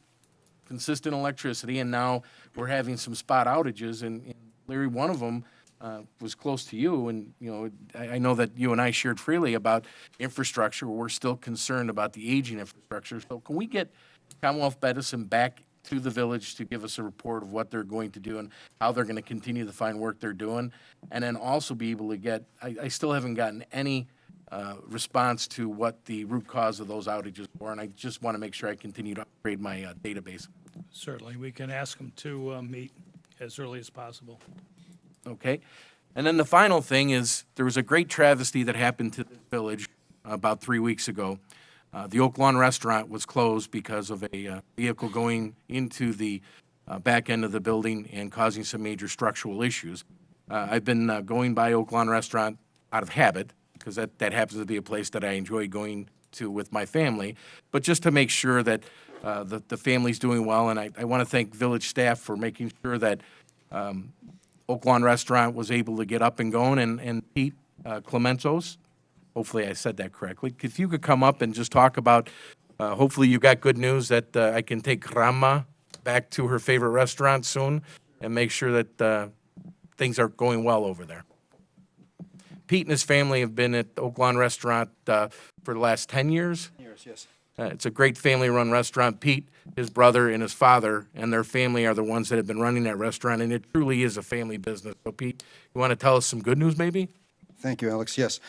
consistent electricity, and now we're having some spot outages. And Larry, one of them was close to you, and I know that you and I shared freely about infrastructure. We're still concerned about the aging infrastructure. So can we get Commonwealth Edison back to the village to give us a report of what they're going to do and how they're going to continue the fine work they're doing, and then also be able to get? I still haven't gotten any response to what the root cause of those outages were, and I just want to make sure I continue to upgrade my database. Certainly, we can ask them to meet as early as possible. Okay. And then the final thing is, there was a great travesty that happened to the village about 3 weeks ago. The Oak Lawn Restaurant was closed because of a vehicle going into the back end of the building and causing some major structural issues. I've been going by Oak Lawn Restaurant out of habit, because that happens to be a place that I enjoy going to with my family, but just to make sure that the family's doing well. And I want to thank village staff for making sure that Oak Lawn Restaurant was able to get up and going, and Pete Clementos, hopefully I said that correctly. If you could come up and just talk about, hopefully you got good news that I can take Grandma back to her favorite restaurant soon, and make sure that things are going well over there. Pete and his family have been at Oak Lawn Restaurant for the last 10 years. Yes. It's a great family-run restaurant. Pete, his brother, and his father and their family are the ones that have been running that restaurant, and it truly is a family business. So, Pete, you want to tell us some good news, maybe? Thank you, Alex. Yes.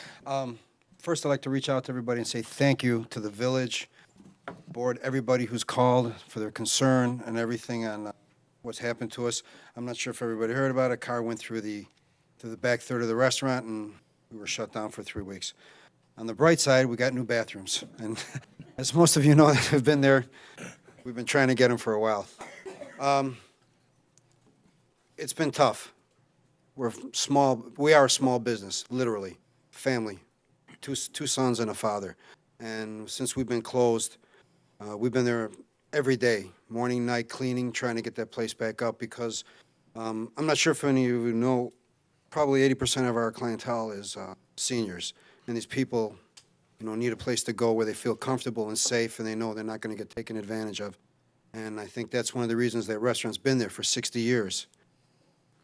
First, I'd like to reach out to everybody and say thank you to the village board, everybody who's called for their concern and everything on what's happened to us. I'm not sure if everybody heard about it. A car went through the back third of the restaurant, and we were shut down for 3 weeks. On the bright side, we got new bathrooms, and as most of you know that have been there, we've been trying to get them for a while. It's been tough. We are a small business, literally, family, two sons and a father. And since we've been closed, we've been there every day, morning, night, cleaning, trying to get that place back up, because I'm not sure if any of you know, probably 80% of our clientele is seniors. And these people, need a place to go where they feel comfortable and safe, and they know they're not going to get taken advantage of. And I think that's one of the reasons that restaurant's been there for 60 years.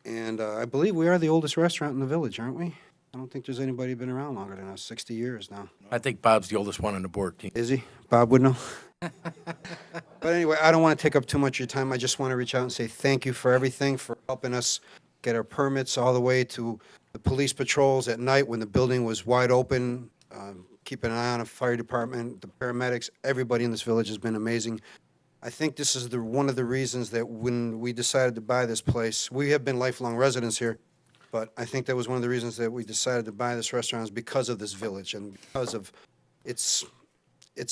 And I believe we are the oldest restaurant in the village, aren't we? I don't think there's anybody been around longer than us, 60 years now. I think Bob's the oldest one on the board team. Is he? Bob would know. But anyway, I don't want to take up too much of your time. I just want to reach out and say thank you for everything, for helping us get our permits all the way to the police patrols at night when the building was wide open, keeping an eye on the fire department, the paramedics. Everybody in this village has been amazing. I think this is one of the reasons that when we decided to buy this place, we have been lifelong residents here, but I think that was one of the reasons that we decided to buy this restaurant is because of this village and because of it's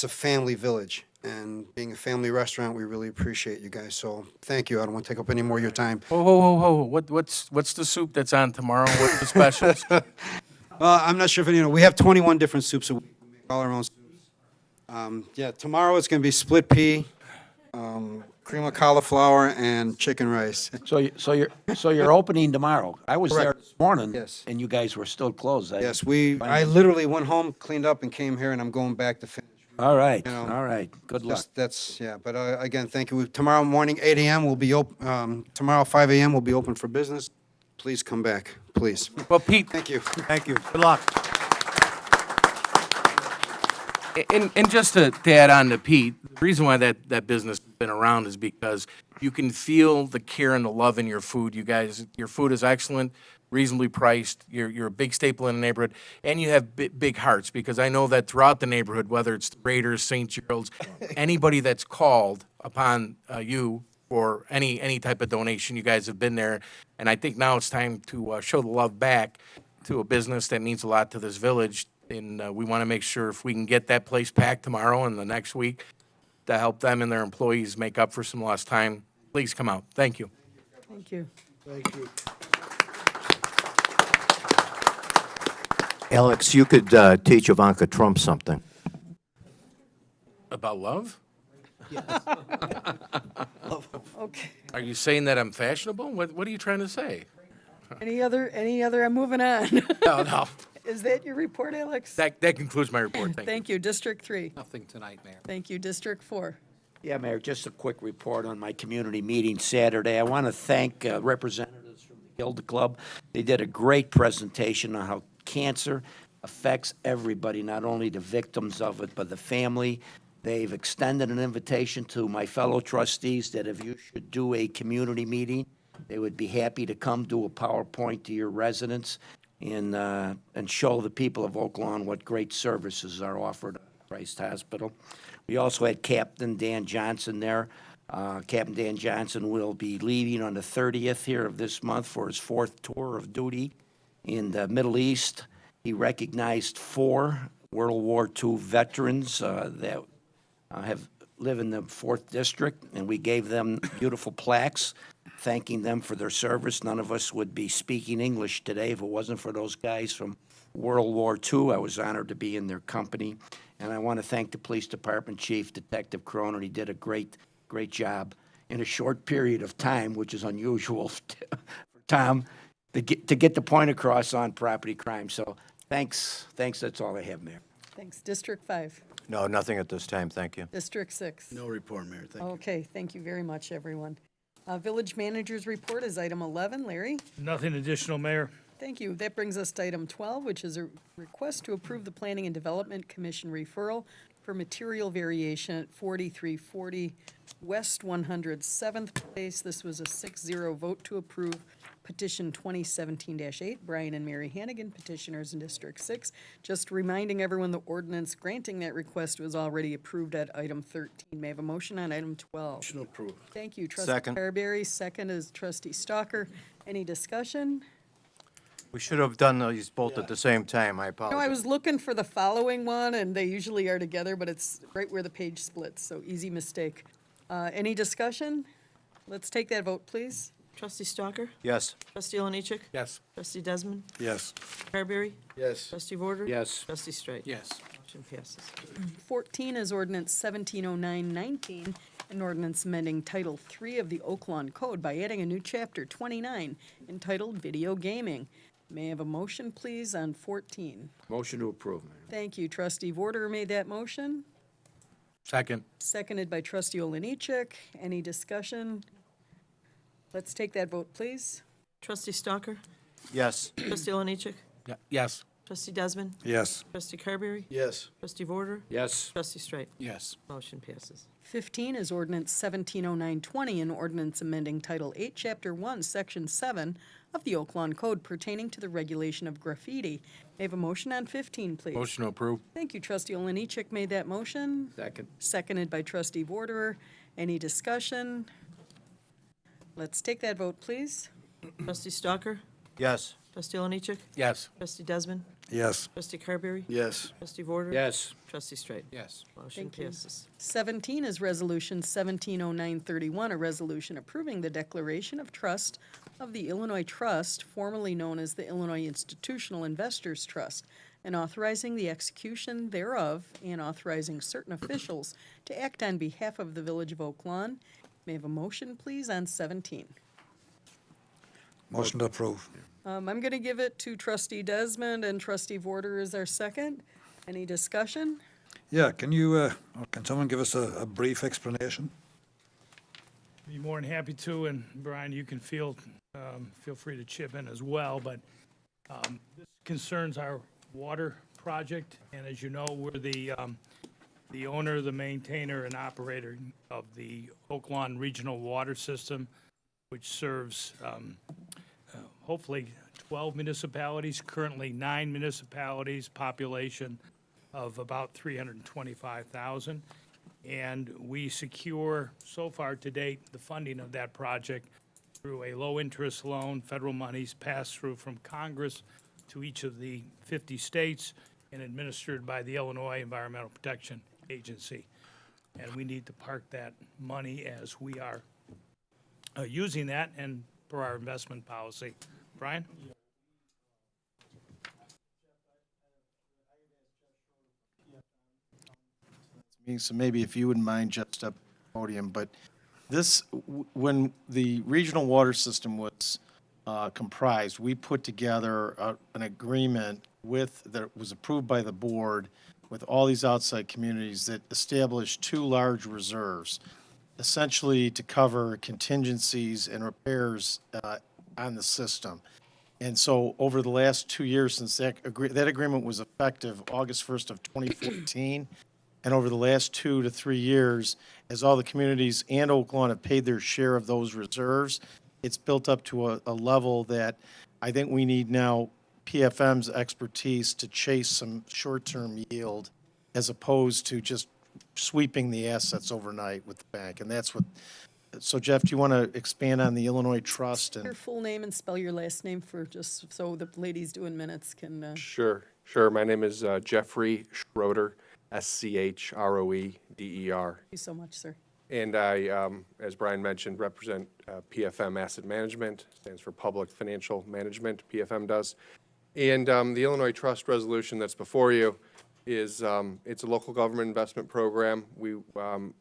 a family village. And being a family restaurant, we really appreciate you guys. So thank you. I don't want to take up any more of your time. Whoa. What's the soup that's on tomorrow? What's the specials? I'm not sure if you know. We have 21 different soups a week. We make all our own soups. Tomorrow it's going to be split pea, cream of cauliflower, and chicken rice. So you're opening tomorrow. I was there Correct. this morning. Yes. And you guys were still closed. Yes, I literally went home, cleaned up, and came here, and I'm going back to finish. All right, You know, all right. Good luck. But again, thank you. Tomorrow morning, 8 a.m. will be open. Tomorrow, 5 a.m. will be open for business. Please come back, please. Well, Pete. Thank you. Thank you. Good luck. And just to add on to Pete, the reason why that business has been around is because you can feel the care and the love in your food. You guys, your food is excellent, reasonably priced. You're a big staple in the neighborhood, and you have big hearts, because I know that throughout the neighborhood, whether it's the Raiders, St. Gerald's, anybody that's called upon you for any type of donation, you guys have been there. And I think now it's time to show the love back to a business that means a lot to this village. And we want to make sure if we can get that place packed tomorrow and the next week to help them and their employees make up for some lost time, please come out. Thank you. Thank you. Thank you. Alex, you could teach Ivanka Trump something. About love? Okay. Are you saying that I'm fashionable? What are you trying to say? Any other, I'm moving on. No. Is that your report, Alex? That concludes my report. Thank you. Thank you. District 3. Nothing tonight, Mayor. Thank you. District 4. Yeah, Mayor, just a quick report on my community meeting Saturday. I want to thank representatives from the Gilda Club. They did a great presentation on how cancer affects everybody, not only the victims of it, but the family. They've extended an invitation to my fellow trustees that if you should do a community meeting, they would be happy to come do a PowerPoint to your residents and show the people of Oak Lawn what great services are offered at Christ Hospital. We also had Captain Dan Johnson there, Captain Dan Johnson will be leaving on the 30th here of this month for his 4th tour of duty in the Middle East. He recognized 4 World War II veterans that live in the 4th District, and we gave them beautiful plaques thanking them for their service. None of us would be speaking English today if it wasn't for those guys from World War II. I was honored to be in their company. And I want to thank the Police Department Chief, Detective Cronin. He did a great job in a short period of time, which is unusual for Tom, to get the point across on property crime. So thanks. That's all I have, Mayor. Thanks. District 5. No, nothing at this time, thank you. District 6. No report, Mayor, thank you. Okay, thank you very much, everyone. Village Manager's Report is item 11. Larry? Nothing additional, Mayor. Thank you. That brings us to item 12, which is a request to approve the Planning and Development Commission referral for material variation at 4340 West 107th Place. This was a 6-0 vote to approve petition 2017-8. Brian and Mary Hannigan, petitioners in District 6. Just reminding everyone the ordinance granting that request was already approved at item 13. May I have a motion on item 12? Motion to approve. Thank you, Trustee Second. Carberry. Second is Trustee Stalker. Any discussion? We should have done these both at the same time, I No, apologize. I was looking for the following one, and they usually are together, but it's right where the page splits, so easy mistake. Any discussion? Let's take that vote, please. Trustee Stalker? Yes. Trustee Oliniechek? Yes. Trustee Desmond? Yes. Carberry? Yes. Trustee Vorder? Yes. Trustee Straight? Yes. Motion passes. 14 is ordinance 170919, an ordinance amending Title III of the Oaklawn Code by adding a new Chapter 29 entitled Video Gaming. May I have a motion, please, on 14? Motion to approve, Mayor. Thank you. Trustee Vorder made that motion, Second. seconded by Trustee Oliniechek. Any discussion? Let's take that vote, please. Trustee Stalker? Yes. Trustee Oliniechek? Yes. Trustee Desmond? Yes. Trustee Carberry? Yes. Trustee Vorder? Yes. Trustee Straight? Yes. Motion passes. 15 is ordinance 170920, an ordinance amending Title 8, Chapter 1, Section 7 of the Oaklawn Code pertaining to the regulation of graffiti. May I have a motion on 15, please? Motion to approve. Thank you. Trustee Oliniechek made that motion, Second. seconded by Trustee Vorderer. Any discussion? Let's take that vote, please. Trustee Stalker? Yes. Trustee Oliniechek? Yes. Trustee Desmond? Yes. Trustee Carberry? Yes. Trustee Vorder? Yes. Trustee Straight? Yes. Motion Thank you. passes. 17 is Resolution 170931, a resolution approving the declaration of trust of the Illinois Trust, formerly known as the Illinois Institutional Investors Trust, and authorizing the execution thereof and authorizing certain officials to act on behalf of the Village of Oaklawn. May I have a motion, please, on 17? Motion to approve. I'm going to give it to Trustee Desmond, and Trustee Vorder is our second. Any discussion? Yeah, can you, or can someone give us a brief explanation? Be more than happy to, and Brian, you can feel free to chip in as well, but this concerns our water project, and as you know, we're the owner, the maintainer, and operator of the Oaklawn Regional Water System, which serves hopefully 12 municipalities, currently 9 municipalities, population of about 325,000. And we secure, so far to date, the funding of that project through a low-interest loan, federal monies passed through from Congress to each of the 50 states and administered by the Illinois Environmental Protection Agency. And we need to park that money as we are using that and per our investment policy. Brian? So maybe if you wouldn't mind, Jeff, step podium, but this, when the regional water system was comprised, we put together an agreement that was approved by the board with all these outside communities that established 2 large reserves, essentially to cover contingencies and repairs on the system. And so over the last 2 years since that agreement was effective, August 1st of 2014, and over the last 2 to 3 years, as all the communities and Oaklawn have paid their share of those reserves, it's built up to a level that I think we need now PFM's expertise to chase some short-term yield as opposed to just sweeping the assets overnight with the bank, and that's what, so Jeff, do you want to expand on the Illinois Trust? Your And full name and spell your last name for just so the ladies doing minutes can, Sure, sure. My name is Jeffrey Schroeder, Schroeder. thank you so much, sir. And I, as Brian mentioned, represent PFM Asset Management, stands for Public Financial Management, PFM does. And the Illinois Trust Resolution that's before you is, it's a local government investment program. We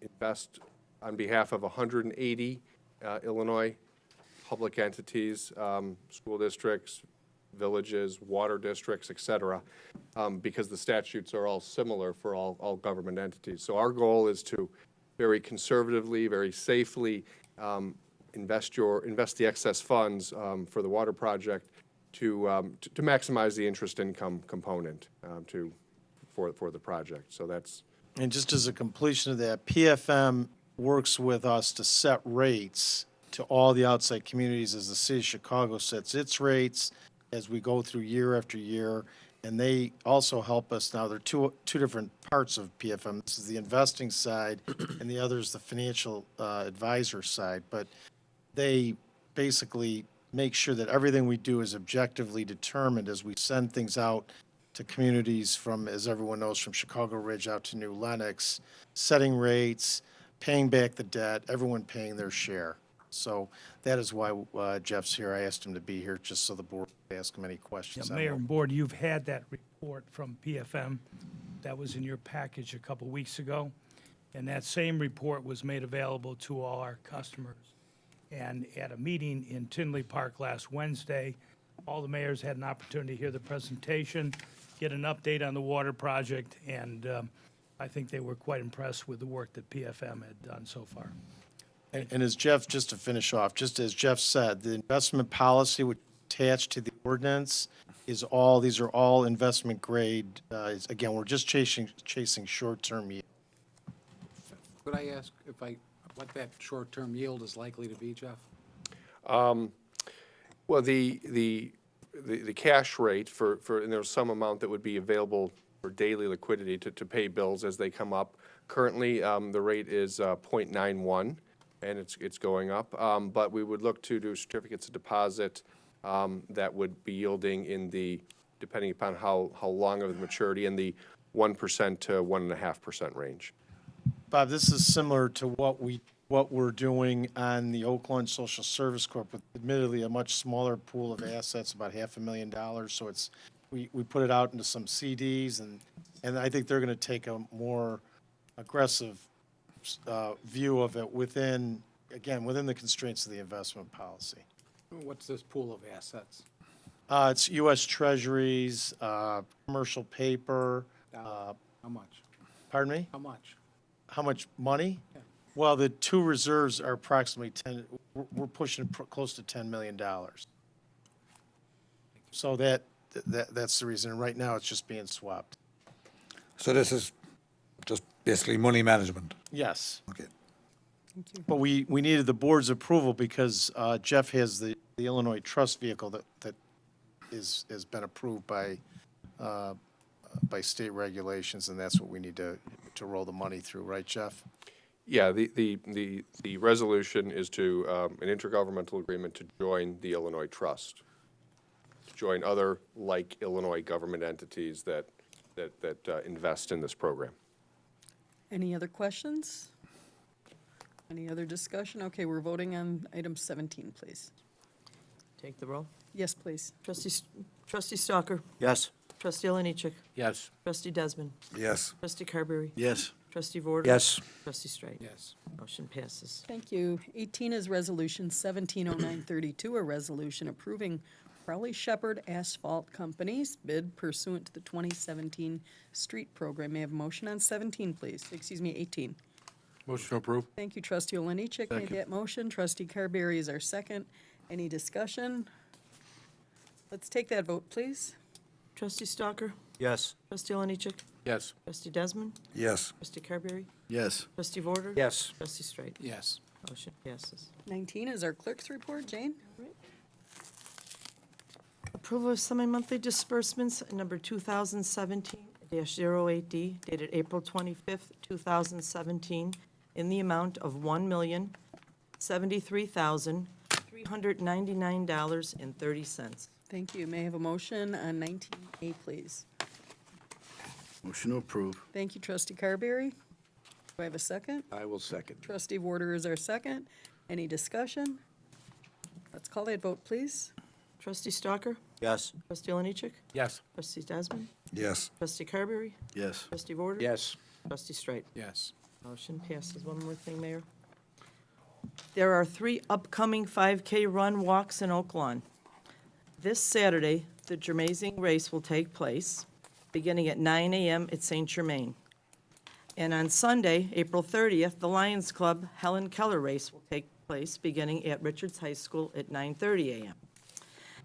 invest on behalf of 180 Illinois public entities, school districts, villages, water districts, et cetera, because the statutes are all similar for all government entities. So our goal is to very conservatively, very safely invest the excess funds for the water project to maximize the interest income component for the project. So that's. And just as a completion of that, PFM works with us to set rates to all the outside communities as the city of Chicago sets its rates as we go through year after year. And they also help us. Now, there are two different parts of PFM. This is the investing side, and the other is the financial advisor side. But they basically make sure that everything we do is objectively determined as we send things out to communities from, as everyone knows, from Chicago Ridge out to New Lenox, setting rates, paying back the debt, everyone paying their share. So that is why Jeff's here. I asked him to be here just so the board could ask him any questions. Yeah, Mayor and Board, you've had that report from PFM that was in your package a couple weeks ago, and that same report was made available to all our customers. And at a meeting in Tinley Park last Wednesday, all the mayors had an opportunity to hear the presentation, get an update on the water project, and I think they were quite impressed with the work that PFM had done so far. And as Jeff, just to finish off, just as Jeff said, the investment policy which is attached to the ordinance is all, these are all investment grade. Again, we're just chasing short-term yield. Could I ask what that short-term yield is likely to be, Jeff? Well, the cash rate for and there's some amount that would be available for daily liquidity to pay bills as they come up. Currently, the rate is 0.91, and it's going up. But we would look to do certificates of deposit that would be yielding in the, depending upon how long of the maturity, in the 1% to 1.5% range. Bob, this is similar to what we're doing on the Oakland Social Service Corp, with admittedly a much smaller pool of assets, about $500,000. So it's, we put it out into some CDs, and I think they're going to take a more aggressive view of it within the constraints of the investment policy. What's this pool of assets? It's U.S. Treasuries, commercial paper. How much? Pardon me? How much? How much money? Yeah. Well, the two reserves are approximately we're pushing close to $10 million. So that's the reason. And right now, it's just being swapped. So this is just basically money management. Yes. Okay. But we needed the board's approval because Jeff has the Illinois Trust vehicle that has been approved by state regulations, and that's what we need to roll the money through, right, Jeff? Yeah, the resolution is to an intergovernmental agreement to join the Illinois Trust, to join other like Illinois government entities that invest in this program. Any other questions? Any other discussion? Okay, we're voting on item 17, please. Take the roll. Yes, please. Trustee Stalker. Yes. Trustee Oliniechek. Yes. Trustee Desmond. Yes. Trustee Carberry. Yes. Trustee Vorder. Yes. Trustee Straight. Yes. Motion passes. Thank you. 18 is Resolution 170932, a resolution approving Crowley Shepherd Asphalt Company's bid pursuant to the 2017 street program. May I have a motion on 17, please? Excuse me, 18. Motion to approve. Thank you, Trustee Oliniechek made that motion. Trustee Carberry is our second. Any discussion? Let's take that vote, please. Trustee Stalker. Yes. Trustee Oliniechek. Yes. Trustee Desmond. Yes. Trustee Carberry. Yes. Trustee Vorder. Yes. Trustee Straight. Yes. Motion passes. 19 is our clerk's report. Jane? Approval of semi-monthly disbursements, number 2017 2023-08D dated April 25th, 2017, in the amount of $1,073,399.30. Thank you. May I have a motion on 19A, please? Motion to approve. Thank you, trustee Carberry. Do I have a second? I will second. Trustee Warder is our second. Any discussion? Let's call that vote, please. Trustee Stalker? Yes. Trustee Oliniechek? Yes. Trustee Desmond? Yes. Trustee Carberry? Yes. Trustee Warder? Yes. Trustee Straight? Yes. Motion passes. One more thing, Mayor. There are 3 upcoming 5K run walks in Oak Lawn. This Saturday, the Germaising race will take place, beginning at 9 a.m. at St. Germain. And on Sunday, April 30th, the Lions Club Helen Keller race will take place, beginning at Richards High School at 9:30 a.m.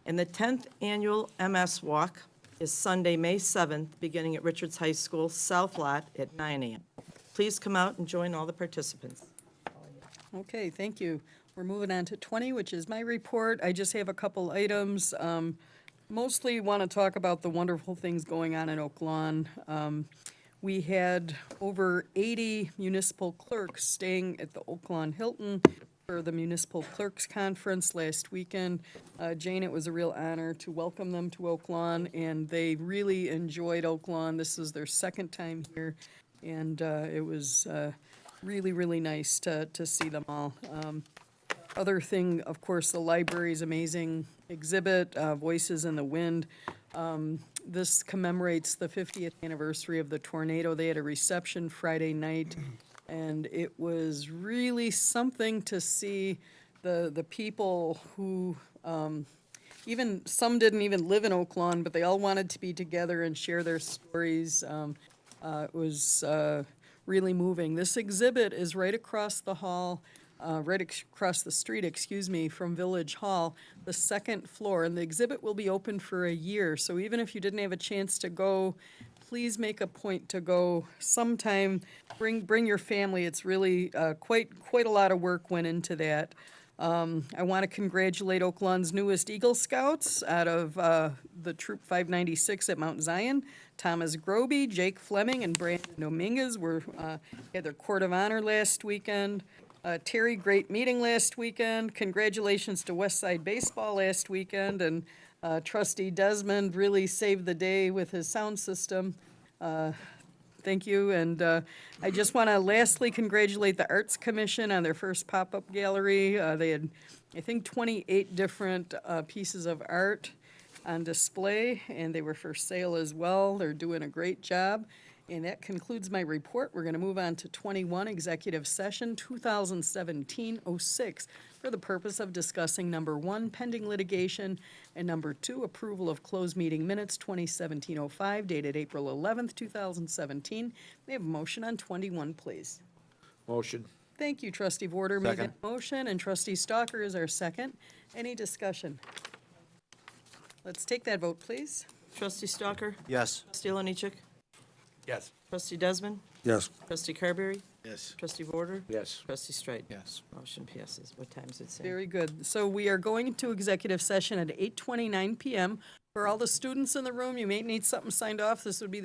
And the 10th annual MS Walk is Sunday, May 7th, beginning at Richards High School South Lot at 9 a.m. Please come out and join all the participants. Okay, thank you. We're moving on to 20, which is my report. I just have a couple items. Mostly want to talk about the wonderful things going on in Oak Lawn. We had over 80 municipal clerks staying at the Oak Lawn Hilton for the Municipal Clerks Conference last weekend. Jane, it was a real honor to welcome them to Oak Lawn, and they really enjoyed Oak Lawn. This is their second time here, and it was really, really nice to see them all. Other thing, of course, the library's amazing exhibit, Voices in the Wind. This commemorates the 50th anniversary of the tornado. They had a reception Friday night, and it was really something to see the people who, even some didn't even live in Oak Lawn, but they all wanted to be together and share their stories. It was really moving. This exhibit is right across the hall, across the street, excuse me, from Village Hall, the second floor, and the exhibit will be open for a year. So even if you didn't have a chance to go, please make a point to go sometime. Bring your family. It's really quite a lot of work went into that. I want to congratulate Oak Lawn's newest Eagle Scouts out of the Troop 596 at Mount Zion. Thomas Groby, Jake Fleming, and Brandon Dominguez had their Court of Honor last weekend. Terry, great meeting last weekend. Congratulations to Westside Baseball last weekend. And Trustee Desmond really saved the day with his sound system. Thank you. And I just want to lastly congratulate the Arts Commission on their first pop-up gallery. They had, I think, 28 different pieces of art on display, and they were for sale as well. They're doing a great job. And that concludes my report. We're going to move on to 21, Executive Session 2017-06, for the purpose of discussing number 1, pending litigation, and number 2, approval of closed meeting minutes 2017-05, dated April 11th, 2017. May I have a motion on 21, please? Motion. Thank you, Trustee Warder made Second. that motion, and Trustee Stalker is our second. Any discussion? Let's take that vote, please. Trustee Stalker? Yes. Trustee Oliniechek? Yes. Trustee Desmond? Yes. Trustee Carberry? Yes. Trustee Warder? Yes. Trustee Straight? Yes. Motion passes. What time is it, Sam? Very good. So we are going into executive session at 8:29 PM. For all the students in the room, you may need something signed off. This would be the